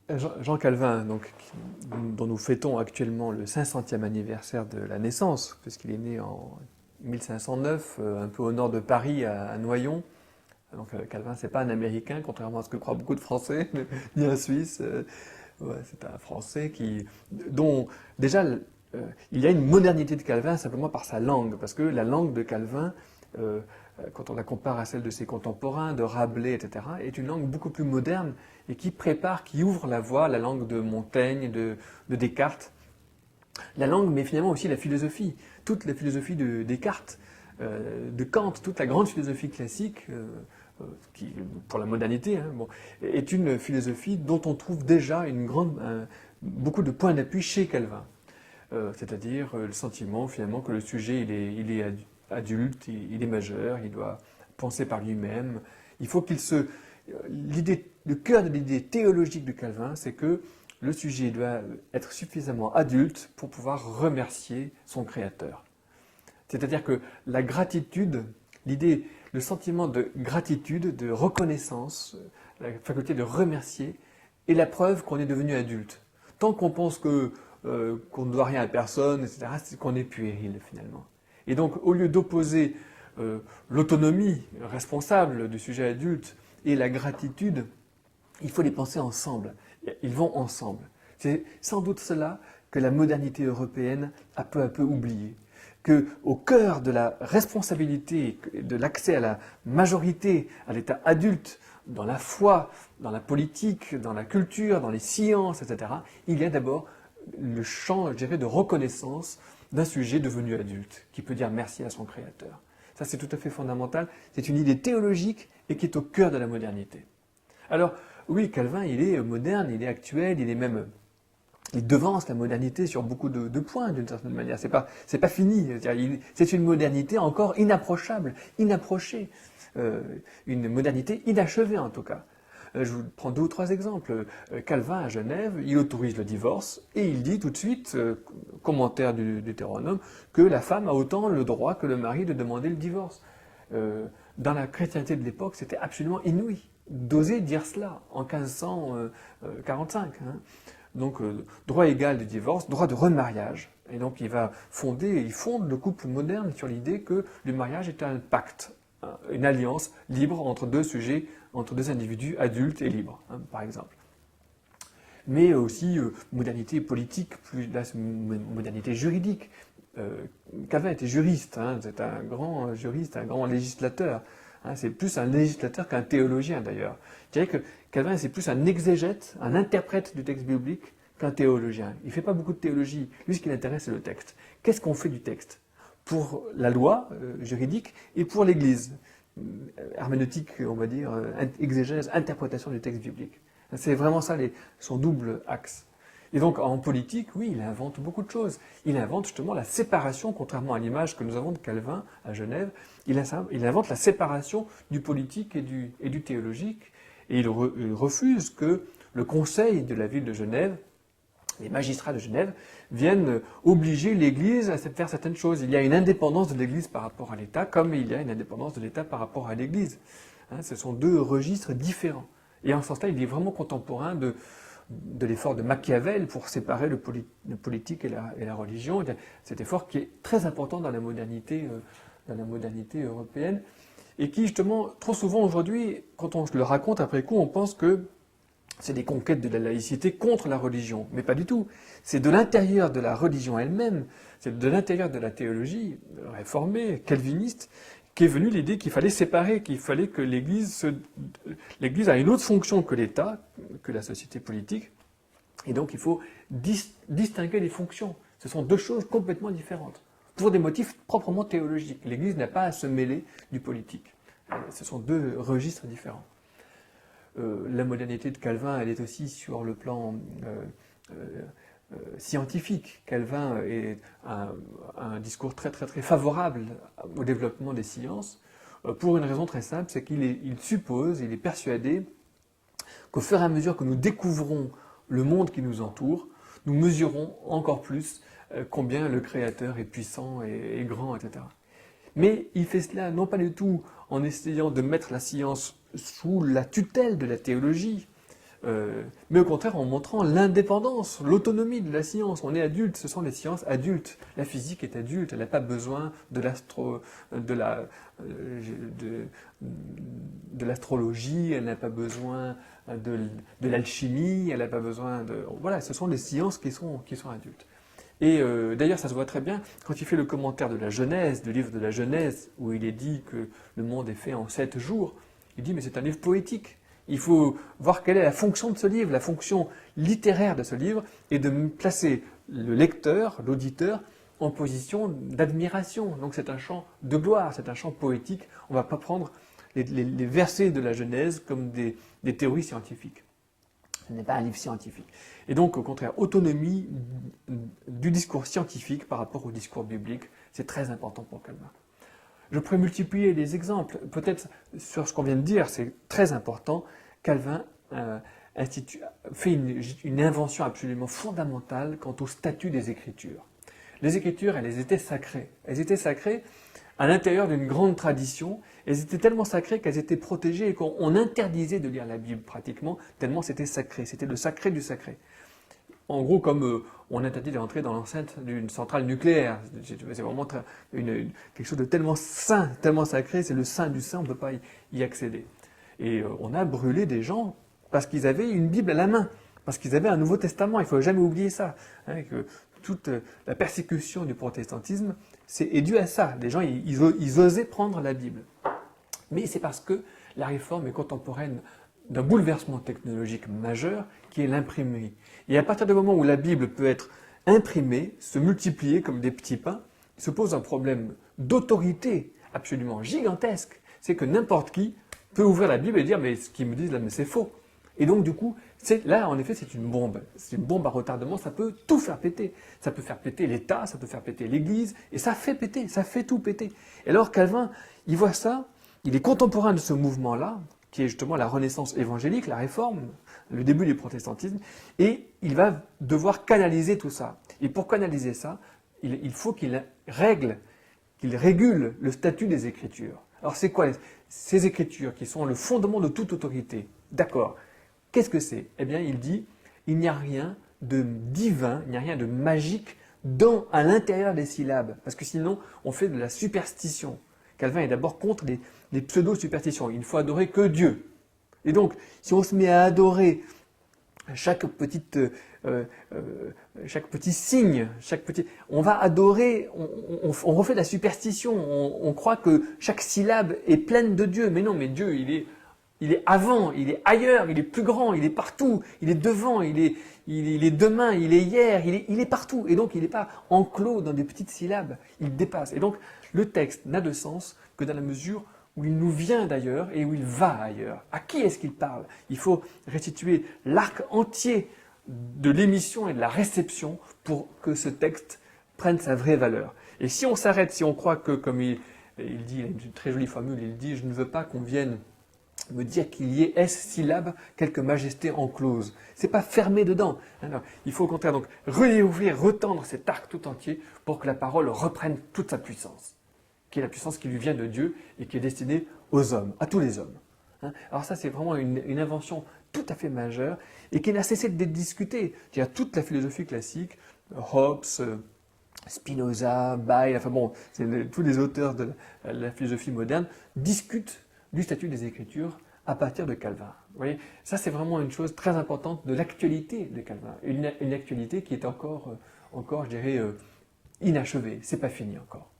Jean Calvin, dont nous fêtons actuellement le 500e anniversaire de la naissance, puisqu'il est né en 1509, un peu au nord de Paris, à Noyon. Calvin, c'est pas un Américain, contrairement à ce que croient beaucoup de Français, ni un Suisse. Ouais, c'est un Français dont déjà, il y a une modernité de Calvin simplement par sa langue, parce que la langue de Calvin, euh, quand on la compare à celle de ses contemporains, de Rabelais, etc., est une langue beaucoup plus moderne et qui prépare, qui ouvre la voie à la langue de Montaigne, de Descartes. La langue, mais finalement aussi la philosophie. Toute la philosophie de Descartes, de Kant, toute la grande philosophie classique, qui, pour la modernité, hein, bon, est une philosophie dont on trouve déjà beaucoup de points d'appui chez Calvin. C'est-à-dire le sentiment finalement que le sujet il est adulte, il est majeur, il doit penser par lui-même. Il faut qu'il se... le cœur de l'idée théologique de Calvin, c'est que le sujet doit être suffisamment adulte pour pouvoir remercier son Créateur. C'est-à-dire que la gratitude, le sentiment de gratitude, de reconnaissance, la faculté de remercier, est la preuve qu'on est devenu adulte. Tant qu'on pense qu'on ne doit rien à personne, etc., c'est qu'on est puéril finalement. Et donc, au lieu d'opposer l'autonomie responsable du sujet adulte et la gratitude, il faut les penser ensemble. Ils vont ensemble. C'est sans doute cela que la modernité européenne a peu à peu oublié. Qu'au cœur de la responsabilité, de l'accès à la majorité, à l'état adulte, dans la foi, dans la politique, dans la culture, dans les sciences, etc., il y a d'abord le champ, je dirais, de reconnaissance d'un sujet devenu adulte, qui peut dire merci à son Créateur. Ça, c'est tout à fait fondamental. C'est une idée théologique et qui est au cœur de la modernité. Alors, oui, Calvin, il est moderne, il est actuel, il devance la modernité sur beaucoup de points, d'une certaine manière. C'est pas fini. C'est une modernité encore inapprochable, inapprochée. Une modernité inachevée, en tout cas. Je vous prends deux ou trois exemples. Calvin, à Genève, il autorise le divorce et il dit tout de suite, commentaire du Deutéronome, que la femme a autant le droit que le mari de demander le divorce. Dans la chrétienté de l'époque, c'était absolument inouï d'oser dire cela en 1545. Hein. Donc, droit égal du divorce, droit de remariage. Et donc, il fonde le couple moderne sur l'idée que le mariage est un pacte, une alliance libre entre deux sujets, entre deux individus adultes et libres, hein, par exemple. Mais aussi modernité politique, modernité juridique. Calvin était juriste, hein, c'est un grand juriste, un grand législateur. Hein, c'est plus un législateur qu'un théologien d'ailleurs. Je dirais que Calvin, c'est plus un exégète, un interprète du texte biblique qu'un théologien. Il ne fait pas beaucoup de théologie. Lui, ce qui l'intéresse, c'est le texte. Qu'est-ce qu'on fait du texte? Pour la loi juridique et pour l'Église. Herméneutique, on va dire, exégèse, interprétation du texte biblique. C'est vraiment ça son double axe. Et donc en politique, oui, il invente beaucoup de choses. Il invente justement la séparation, contrairement à l'image que nous avons de Calvin à Genève, il invente la séparation du politique et du théologique. Et il refuse que le conseil de la ville de Genève, les magistrats de Genève, viennent obliger l'Église à faire certaines choses. Il y a une indépendance de l'Église par rapport à l'État, comme il y a une indépendance de l'État par rapport à l'Église. Hein, ce sont deux registres différents. Et en ce sens-là, il est vraiment contemporain de l'effort de Machiavel pour séparer le politique et la religion. Cet effort qui est très important dans la modernité européenne et qui, justement, trop souvent aujourd'hui, quand on le raconte après coup, on pense que c'est des conquêtes de la laïcité contre la religion. Mais pas du tout. C'est de l'intérieur de la religion elle-même, c'est de l'intérieur de la théologie réformée, calviniste, qu'est venue l'idée qu'il fallait séparer, qu'il fallait que l'Église a une autre fonction que l'État, que la société politique, et donc il faut distinguer les fonctions. Ce sont deux choses complètement différentes, pour des motifs proprement théologiques. L'Église n'a pas à se mêler du politique. Ce sont deux registres différents. La modernité de Calvin, elle est aussi sur le plan scientifique. Calvin est un discours très très très favorable au développement des sciences pour une raison très simple, c'est qu'il suppose, il est persuadé qu'au fur et à mesure que nous découvrons le monde qui nous entoure, nous mesurons encore plus combien le Créateur est puissant et grand, etc. Mais il fait cela non pas du tout en essayant de mettre la science sous la tutelle de la théologie, mais au contraire en montrant l'indépendance, l'autonomie de la science. On est adulte, ce sont les sciences adultes. La physique est adulte, elle n'a pas besoin de l'astrologie, elle n'a pas besoin de l'alchimie, elle n'a pas besoin de... Voilà, ce sont les sciences qui sont adultes. Et d'ailleurs, ça se voit très bien quand il fait le commentaire de la Genèse, du livre de la Genèse, où il est dit que le monde est fait en 7 jours. Il dit, mais c'est un livre poétique. Il faut voir quelle est la fonction de ce livre, la fonction littéraire de ce livre, et de placer le lecteur, l'auditeur, en position d'admiration. Donc c'est un chant de gloire, c'est un chant poétique. On ne va pas prendre les versets de la Genèse comme des théories scientifiques. Ce n'est pas un livre scientifique. Et donc, au contraire, autonomie du discours scientifique par rapport au discours biblique, c'est très important pour Calvin. Je pourrais multiplier les exemples. Peut-être sur ce qu'on vient de dire, c'est très important. Calvin fait une invention absolument fondamentale quant au statut des Écritures. Les Écritures, elles étaient sacrées. Elles étaient sacrées à l'intérieur d'une grande tradition. Elles étaient tellement sacrées qu'elles étaient protégées et qu'on interdisait de lire la Bible pratiquement, tellement c'était sacré. C'était le sacré du sacré. En gros, comme on interdit d'entrer dans l'enceinte d'une centrale nucléaire. C'est vraiment quelque chose de tellement saint, tellement sacré, c'est le saint du saint, on ne peut pas y accéder. Et on a brûlé des gens parce qu'ils avaient une Bible à la main, parce qu'ils avaient un Nouveau Testament, il ne faut jamais oublier ça. Hein, que toute la persécution du protestantisme est due à ça. Les gens, ils osaient prendre la Bible. Mais c'est parce que la réforme est contemporaine d'un bouleversement technologique majeur qui est l'imprimerie. Et à partir du moment où la Bible peut être imprimée, se multiplier comme des petits pains, se pose un problème d'autorité absolument gigantesque. C'est que n'importe qui peut ouvrir la Bible et dire « mais ce qu'ils me disent là, mais c'est faux ». Et donc du coup, là en effet c'est une bombe. C'est une bombe à retardement, ça peut tout faire péter. Ça peut faire péter l'État, ça peut faire péter l'Église, et ça fait péter, ça fait tout péter. Et alors Calvin, il voit ça, il est contemporain de ce mouvement-là, qui est justement la Renaissance évangélique, la Réforme, le début du protestantisme, et il va devoir canaliser tout ça. Et pour canaliser ça, il faut qu'il régule le statut des Écritures. Alors c'est quoi ces Écritures qui sont le fondement de toute autorité? D'accord. Qu'est-ce que c'est? Eh bien, il dit, il n'y a rien de divin, il n'y a rien de magique à l'intérieur des syllabes, parce que sinon, on fait de la superstition. Calvin est d'abord contre les pseudo-superstitions. Il ne faut adorer que Dieu. Et donc, si on se met à adorer chaque petit signe, on va adorer, on refait de la superstition, on croit que chaque syllabe est pleine de Dieu. Mais non, mais Dieu, il est avant, il est ailleurs, il est plus grand, il est partout, il est devant, il est demain, il est hier, il est partout. Et donc, il n'est pas enclos dans des petites syllabes, il dépasse. Et donc, le texte n'a de sens que dans la mesure où il nous vient d'ailleurs et où il va ailleurs. À qui est-ce qu'il parle? Il faut restituer l'arc entier de l'émission et de la réception pour que ce texte prenne sa vraie valeur. Et si on s'arrête, si on croit que, comme il dit, il a une très jolie formule, il dit « je ne veux pas qu'on vienne me dire qu'il y ait S syllabes, quelque majesté enclose ». C'est pas fermé dedans. Alors, il faut au contraire donc réouvrir, retendre cet arc tout entier pour que la parole reprenne toute sa puissance, qui est la puissance qui lui vient de Dieu et qui est destinée aux hommes, à tous les hommes. Alors ça, c'est vraiment une invention tout à fait majeure et qui n'a cessé d'être discutée. Il y a toute la philosophie classique, Hobbes, Spinoza, Bayle, enfin bon, tous les auteurs de la philosophie moderne discutent du statut des Écritures à partir de Calvin. Vous voyez, ça c'est vraiment une chose très importante de l'actualité de Calvin, une actualité qui est encore je dirais, inachevée, c'est pas fini encore.